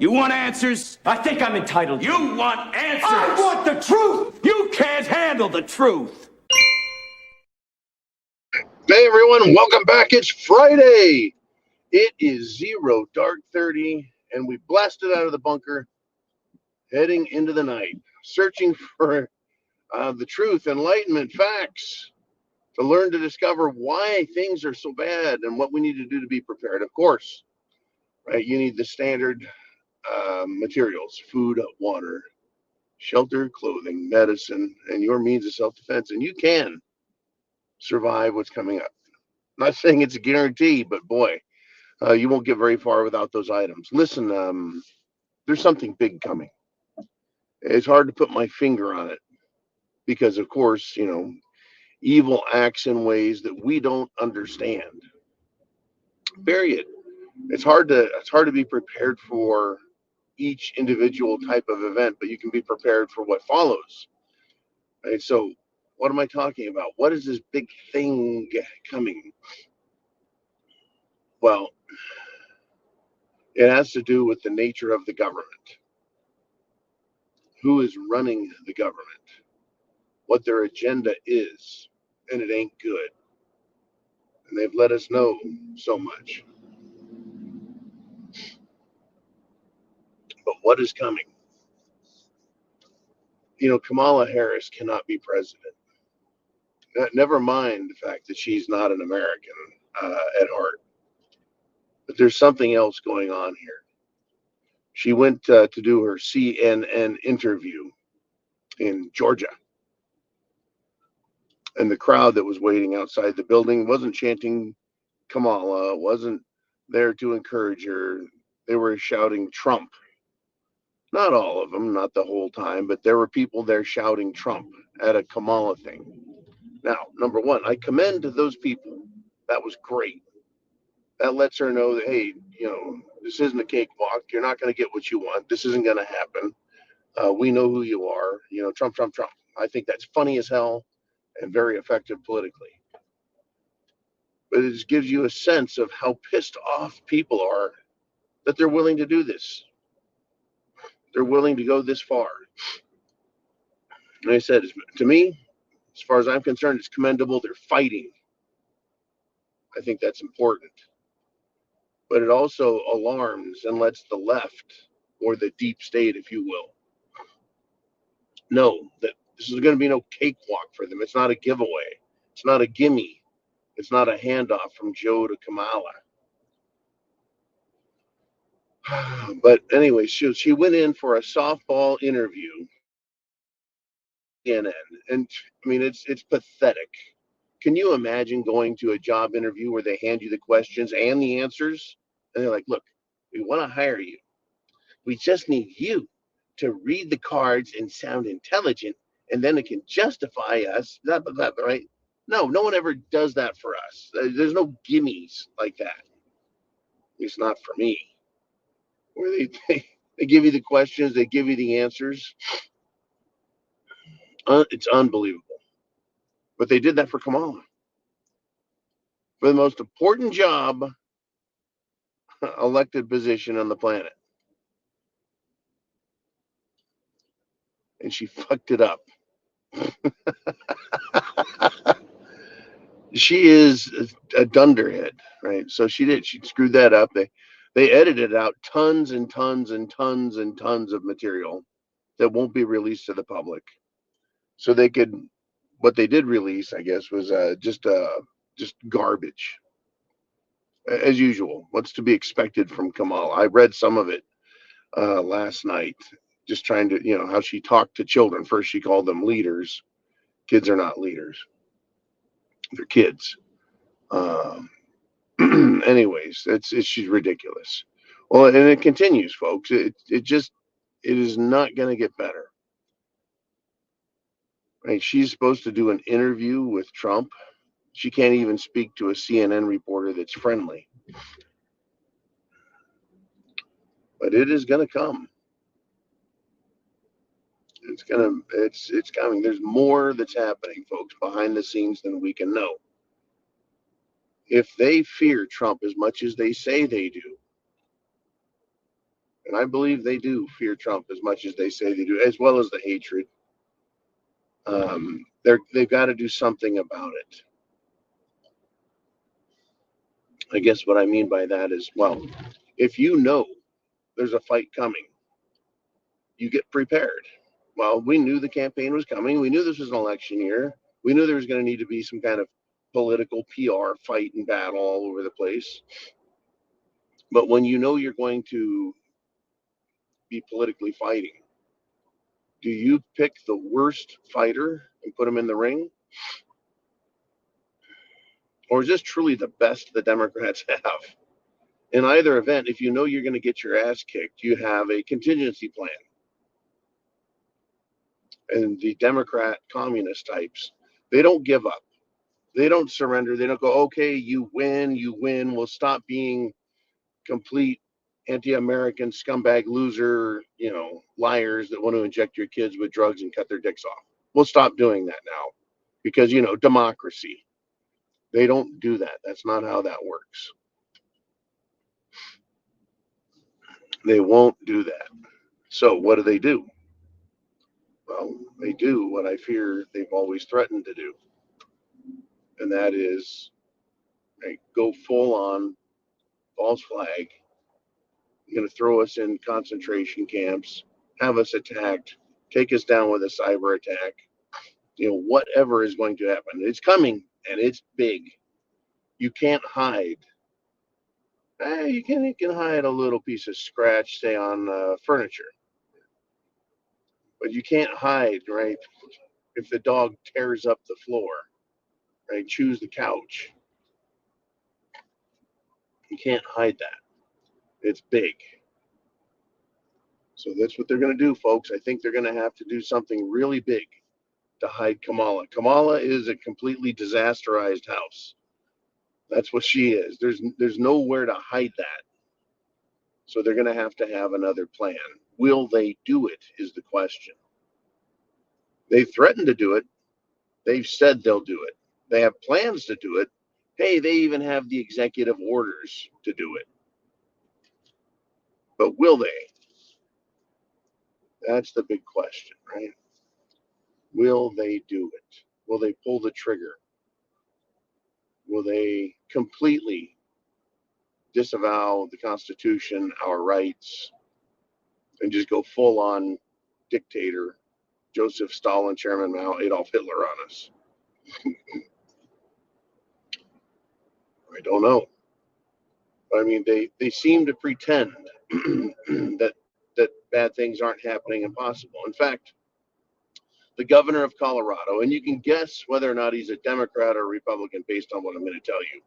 You want answers? I think I'm entitled. You want answers? I want the truth! You can't handle the truth. Hey everyone, welcome back. It's Friday. It is 0:30, and we blasted out of the bunker, heading into the night, searching for the truth, enlightenment, facts, to learn to discover why things are so bad and what we need to do to be prepared. Of course, right? You need the standard materials: food, water, shelter, clothing, medicine, and your means of self-defense. And you can survive what's coming up. Not saying it's a guarantee, but boy, you won't get very far without those items. Listen, there's something big coming. It's hard to put my finger on it because, of course, evil acts in ways that we don't understand. Period. It's hard to be prepared for each individual type of event, but you can be prepared for what follows. Right? So, what am I talking about? What is this big thing coming? Well, it has to do with the nature of the government. Who is running the government? What their agenda is, and it ain't good. And they've let us know so much. But what is coming? Kamala Harris cannot be president. Never mind the fact that she's not an American at heart. But there's something else going on here. She went to do her CNN interview in Georgia. And the crowd that was waiting outside the building wasn't chanting Kamala, wasn't there to encourage her. They were shouting Trump. Not all of them, not the whole time, but there were people there shouting Trump at a Kamala thing. Now, number one, I commend those people. That was great. That lets her know that, hey, this isn't a cakewalk. You're not going to get what you want. This isn't going to happen. We know who you are. Trump, Trump, Trump. I think that's funny as hell and very effective politically. But it just gives you a sense of how pissed off people are that they're willing to do this. They're willing to go this far. And I said, to me, as far as I'm concerned, it's commendable. They're fighting. I think that's important. But it also alarms and lets the left, or the deep state, if you will, know that this is going to be no cakewalk for them. It's not a giveaway. It's not a gimme. It's not a handoff from Joe to Kamala. But anyway, she went in for a softball interview. And I mean, it's pathetic. Can you imagine going to a job interview where they hand you the questions and the answers? And they're like, look, we want to hire you. We just need you to read the cards and sound intelligent, and then it can justify us, blah, blah, blah, right? No one ever does that for us. There's no gimmies like that. At least not for me. Where they give you the questions, they give you the answers. It's unbelievable. But they did that for Kamala. For the most important job, elected position on the planet. And she fucked it up. She is a dunderhead, right? So she screwed that up. They edited out tons and tons and tons and tons of material that won't be released to the public. So what they did release, I guess, was just garbage, as usual. What's to be expected from Kamala? I read some of it last night, just trying to, how she talked to children. First, she called them leaders. Kids are not leaders. They're kids. Anyways, she's ridiculous. Well, and it continues, folks. It is not going to get better. Right? She's supposed to do an interview with Trump. She can't even speak to a CNN reporter that's friendly. But it is going to come. It's coming. There's more that's happening, folks, behind the scenes than we can know. If they fear Trump as much as they say they do, And I believe they do fear Trump as much as they say they do, as well as the hatred. They've got to do something about it. I guess what I mean by that is, well, if you know there's a fight coming, you get prepared. Well, we knew the campaign was coming. We knew this was an election year. We knew there was going to need to be some kind of political PR fight and battle all over the place. But when you know you're going to be politically fighting, do you pick the worst fighter and put him in the ring? Or is this truly the best the Democrats have? In either event, if you know you're going to get your ass kicked, you have a contingency plan. And the Democrat communist types, they don't give up. They don't surrender. They don't go, okay, you win, we'll stop being complete anti-American scumbag loser, liars that want to inject your kids with drugs and cut their dicks off. We'll stop doing that now because, democracy. They don't do that. That's not how that works. They won't do that. So what do? Well, they do what I fear they've always threatened to do. And that is go full on false flag. You're going to throw us in concentration camps, have us attacked, take us down with a cyber attack. Whatever is going to happen. It's coming and it's big. You can't hide. You can hide a little piece of scratch, say on furniture. But you can't hide, right? If the dog tears up the floor, right? Chews the couch. You can't hide that. It's big. So that's what they're going to do, folks. I think they're going to have to do something really big to hide Kamala. Kamala is a completely disasterized house. That's what she is. There's nowhere to hide that. So they're going to have another plan. Will they do it is the question. They've threatened to do it. They've said they'll do it. They have plans to do it. Hey, they even have the executive orders to do it. But will they? That's the big question, right? Will they do it? Will they pull the trigger? Will they completely disavow the Constitution, our rights, and just go full on dictator, Joseph Stalin, Chairman Mao, Adolf Hitler on us? I don't know. I mean, they seem to pretend that bad things aren't happening and possible. In fact, the governor of Colorado, and you can guess whether or not he's a Democrat or Republican based on what I'm going to tell you.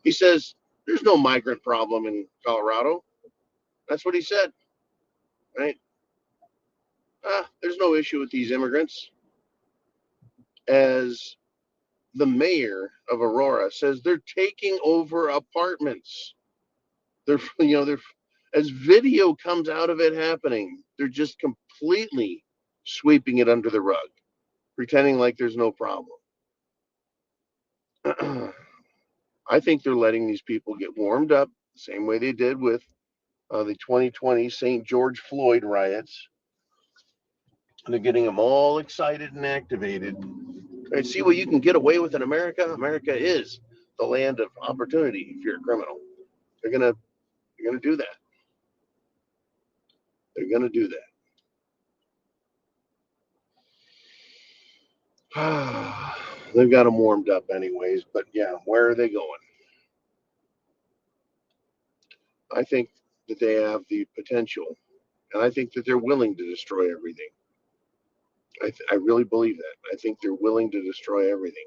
He says there's no migrant problem in Colorado. That's what he said, right? There's no issue with these immigrants. As the mayor of Aurora says, they're taking over apartments. They're as video comes out of it happening, they're just completely sweeping it under the rug, pretending like there's no problem. I think they're letting these people get warmed up the same way they did with the 2020 St. George Floyd riots. They're getting them all excited and activated. Right, see what you can get away with in America. America is the land of opportunity if you're a criminal. They're gonna do that. They're gonna do that. They've got them warmed up anyways, but yeah, where are they going? I think that they have the potential, and I think that they're willing to destroy everything. I really believe that. I think they're willing to destroy everything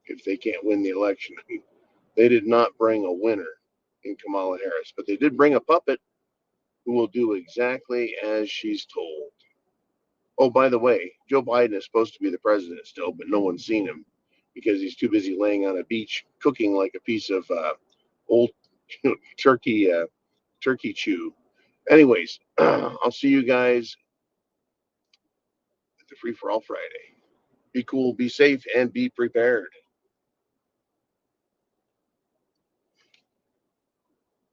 if they can't win the election. They did not bring a winner in Kamala Harris, but they did bring a puppet who will do exactly as she's told. Oh, by the way, Joe Biden is supposed to be the president still, but no one's seen him because he's too busy laying on a beach cooking like a piece of old turkey chew. Anyways, I'll see you guys at the Free for All Friday. Be cool, be safe, and be prepared.